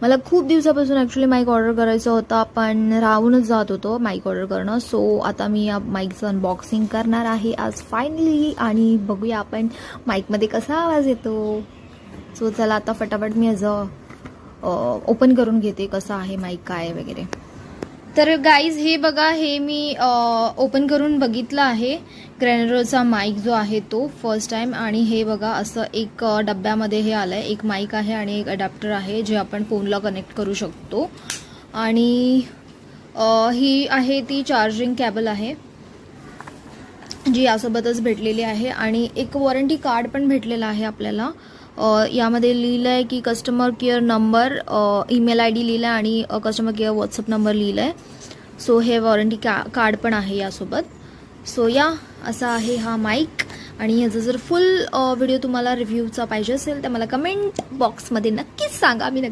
मला खूप दिवसापासून ॲक्च्युली माईक ऑर्डर करायचा होता, पण राहूनच जात होतो माईक ऑर्डर करणं. सो आता मी या माईकचं अनबॉक्सिंग करणार आहे आज फायनली, आणि बघूया आपण माईकमध्ये कसा आवाज येतो. सो चला आता फटाफट मी ह्याचं ओपन करून घेते कसा आहे माईक काय वगैरे. तर गाईज हे बघा, हे मी ओपन करून बघितलं आहे ग्रेनेरोचा माईक जो आहे तो फर्स्ट टाइम. आणि हे बघा असं एक डब्यामध्ये हे आलं आहे. एक माईक आहे आणि एक अडॅप्टर आहे जे आपण फोनला कनेक्ट करू शकतो. आणि ही आहे ती चार्जिंग केबल आहे जी यासोबतच भेटलेली आहे. आणि एक वॉरंटी कार्ड पण भेटलेलं आहे आपल्याला. यामध्ये लिहिलं आहे की customer care number, email I D लिहिलं आहे आणि कस्टमर केअर व्हॉट्सअप नंबर लिहिलं आहे. सो हे वॉरंटी कार्ड पण आहे यासोबत. सो या असा आहे हा माईक. आणि ह्याचा जर फुल व्हिडिओ तुम्हाला रिव्ह्यूचा पाहिजे असेल तर मला कमेंट बॉक्समध्ये नक्कीच सांगा, मी